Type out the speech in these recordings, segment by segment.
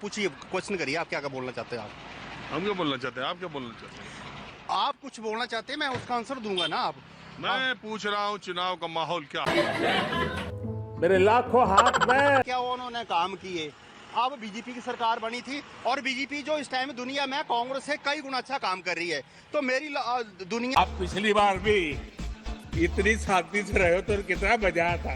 पूछिए, क्वेश्चन करिए, आप क्या क्या बोलना चाहते हैं आप? हम क्या बोलना चाहते हैं, आप क्या बोलना चाहते हैं? आप कुछ बोलना चाहते हैं, मैं उसका आंसर दूंगा ना। आप मैं पूछ रहा हूँ चुनाव का माहौल क्या है? मेरे लाखों हाथ में क्या उन्होंने काम किए? अब बीजेपी की सरकार बनी थी और बीजेपी जो इस टाइम दुनिया में कांग्रेस से कई गुना अच्छा काम कर रही है। तो मेरी दुनिया आप पिछली बार भी इतनी शांति से रहे हो तो कितना मजा आता।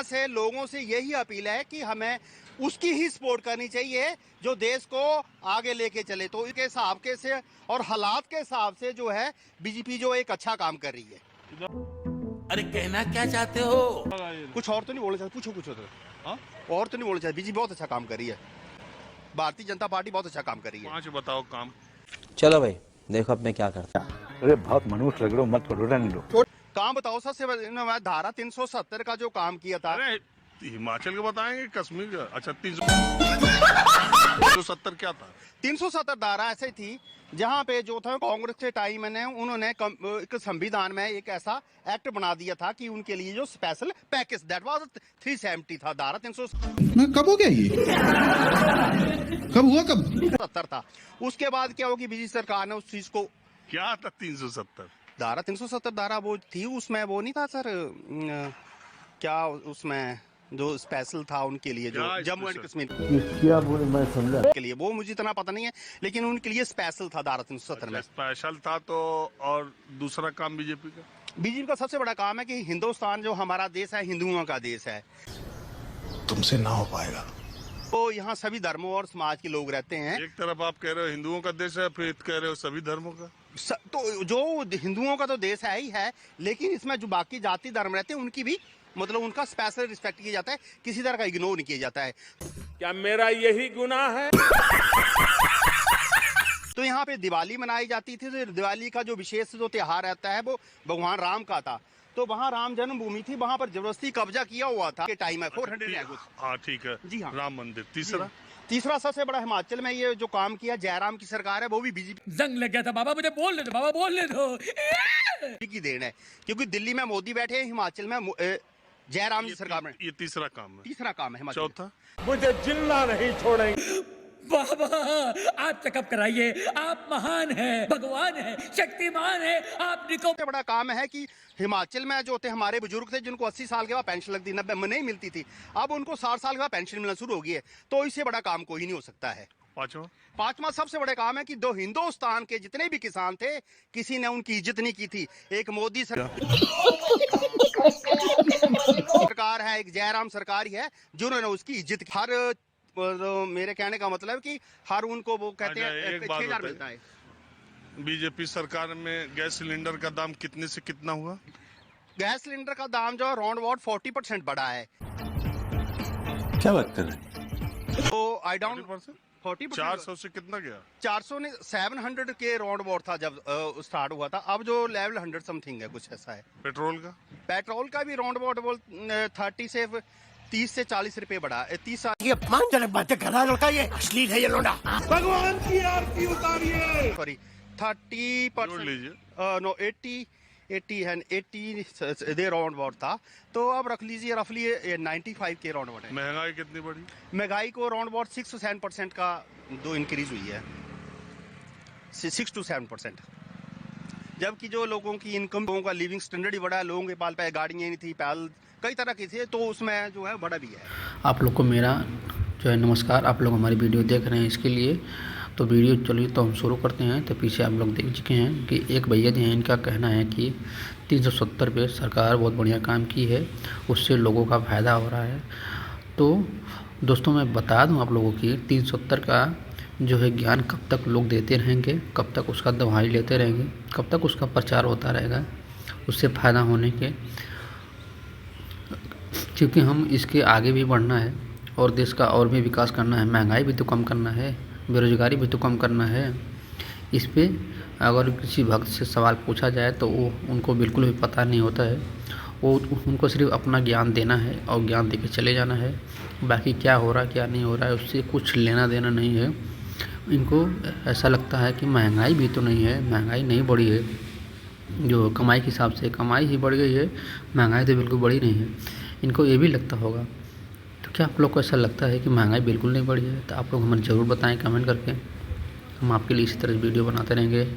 से लोगों से यही अपील है कि हमें उसकी ही सपोर्ट करनी चाहिए जो देश को आगे लेके चले। तो इसके हिसाब के से और हालात के हिसाब से जो है बीजेपी जो एक अच्छा काम कर रही है। अरे कहना क्या चाहते हो? कुछ और तो नहीं बोलना चाहते? पूछो कुछ और तो नहीं बोलना चाहते? बीजेपी बहुत अच्छा काम कर रही है, भारतीय जनता पार्टी बहुत अच्छा काम कर रही है। 5 बताओ काम। चलो भाई देखो अब मैं क्या करता। अरे बहुत मनुष्य लग रहे हो, मत छोड़ो, रहने दो। काम बताओ सबसे मैं धारा 370 का जो काम किया था। अरे हिमाचल का बताएंगे, कश्मीर का? अच्छा 370 क्या था? 370 धारा ऐसे थी जहां पे जो था कांग्रेस के टाइम में उन्होंने एक संविधान में एक ऐसा एक्ट बना दिया था कि उनके लिए जो स्पेशल पैकेज दैट वाज 370 था। धारा 370 कब हो गया ये? कब हुआ कब? था। उसके बाद क्या होगी, बीजेपी सरकार ने उस चीज को क्या था 370? धारा 370 धारा वो थी, उसमें वो नहीं था सर, क्या उसमें जो स्पेशल था उनके लिए, जो जम्मू एंड कश्मीर क्या बोले मैं समझा के लिए, वो मुझे इतना पता नहीं है, लेकिन उनके लिए स्पेशल था धारा 370 में। स्पेशल था तो। और दूसरा काम बीजेपी का? बीजेपी का सबसे बड़ा काम है कि हिंदुस्तान जो हमारा देश है हिंदुओं का देश है, तुमसे ना हो पाएगा। तो यहाँ सभी धर्मों और समाज के लोग रहते हैं। एक तरफ आप कह रहे हो हिंदुओं का देश है, फिर कह रहे हो सभी धर्मों का। तो जो हिंदुओं का तो देश है ही है, लेकिन इसमें जो बाकी जाति धर्म रहते हैं उनकी भी मतलब उनका स्पेशल रिस्पेक्ट किया जाता है, किसी तरह का इग्नोर नहीं किया जाता है। क्या मेरा यही गुनाह है? तो यहाँ पे दिवाली मनाई जाती थी, तो दिवाली का जो विशेष जो त्योहार रहता है वो भगवान राम का था। तो वहाँ राम जन्मभूमि थी, वहाँ पर जबरदस्ती कब्जा किया हुआ था के टाइम है 400 हाँ ठीक है जी हाँ, राम मंदिर। तीसरा सबसे बड़ा हिमाचल में ये जो काम किया जयराम की सरकार है, वो भी बीजेपी जंग लग गया था बाबा, मुझे बोलने दो बाबा, बोलने दो। की देन है, क्योंकि दिल्ली में मोदी बैठे हैं, हिमाचल में जयराम की सरकार में। ये तीसरा काम है। तीसरा काम है हिमाचल। चौथा मुझे जिंदा नहीं छोड़ेंगे। बाबा आप चेकअप कराइए, आप महान हैं, भगवान हैं, शक्तिमान हैं, आप निको। सबसे बड़ा काम है कि हिमाचल में जो थे हमारे बुजुर्ग थे जिनको 80 साल के बाद पेंशन लगती, 90 में नहीं मिलती थी, अब उनको 60 साल के बाद पेंशन मिलना शुरू हो गई है। तो इससे बड़ा काम कोई नहीं हो सकता है। पांचवा सबसे बड़ा काम है कि दो हिंदुस्तान के जितने भी किसान थे, किसी ने उनकी इज्जत नहीं की थी। एक मोदी सरकार है, एक जयराम सरकार ही है जिन्होंने उसकी इज्जत की। हर मेरे कहने का मतलब कि हर उनको वो कहते हैं 6000 मिलता है। बीजेपी सरकार में गैस सिलेंडर का दाम कितने से कितना हुआ? गैस सिलेंडर का दाम जो है राउंड अबाउट 40% बढ़ा है। क्या बात कर रहे हैं? तो आई डाउन 40%। 400 से कितना गया? 400 ने 700 के राउंड अबाउट था जब स्टार्ट हुआ था, अब जो लेवल 100 समथिंग है, कुछ ऐसा है। पेट्रोल का भी राउंड अबाउट 30 से 40 रुपए बढ़ा। 30 ये अपमानजनक बातें कर रहा है लड़का, ये अश्लील है ये लोडा। भगवान की आरती उतारिए। सॉरी 30% लीजिए। नो 80 है, 80 दे राउंड अबाउट था, तो अब रख लीजिए रफली 95 के राउंड अबाउट है। महंगाई कितनी बढ़ी? महंगाई को राउंड अबाउट 6 to 7% का दो इंक्रीज हुई है, 6 to 7%। जबकि जो लोगों की इनकम, लोगों का लिविंग स्टैंडर्ड ही बढ़ा है, लोगों के पास गाड़ियाँ नहीं थी, पैदल कई तरह की थी, तो उसमें जो है बड़ा भी है। आप लोग को मेरा जो है नमस्कार। आप लोग हमारी वीडियो देख रहे हैं, इसके लिए तो वीडियो चलिए तो हम शुरू करते हैं। तो पीछे आप लोग देख चुके हैं कि एक भैया जी हैं, इनका कहना है कि 370 पे सरकार बहुत बढ़िया काम की है, उससे लोगों का फ़ायदा हो रहा है। तो दोस्तों मैं बता दूं आप लोगों की 370 का जो है ज्ञान कब तक लोग देते रहेंगे, कब तक उसका दवाई लेते रहेंगे, कब तक उसका प्रचार होता रहेगा उससे फ़ायदा होने के, क्योंकि हम इसके आगे भी बढ़ना है और देश का और भी विकास करना है। महंगाई भी तो कम करना है, बेरोज़गारी भी तो कम करना है। इस पे अगर किसी भक्त से सवाल पूछा जाए तो वो उनको बिल्कुल भी पता नहीं होता है, वो उनको सिर्फ अपना ज्ञान देना है और ज्ञान देके चले जाना है। बाकी क्या हो रहा है क्या नहीं हो रहा है उससे कुछ लेना देना नहीं है। इनको ऐसा लगता है कि महंगाई भी तो नहीं है, महंगाई नहीं बढ़ी है, जो कमाई के हिसाब से कमाई ही बढ़ गई है, महंगाई तो बिल्कुल बढ़ी नहीं है। इनको ये भी लगता होगा। तो क्या आप लोग को ऐसा लगता है कि महंगाई बिल्कुल नहीं बढ़ी है? तो आप लोग हमें ज़रूर बताएं कमेंट करके। हम आपके लिए इसी तरह वीडियो बनाते रहेंगे।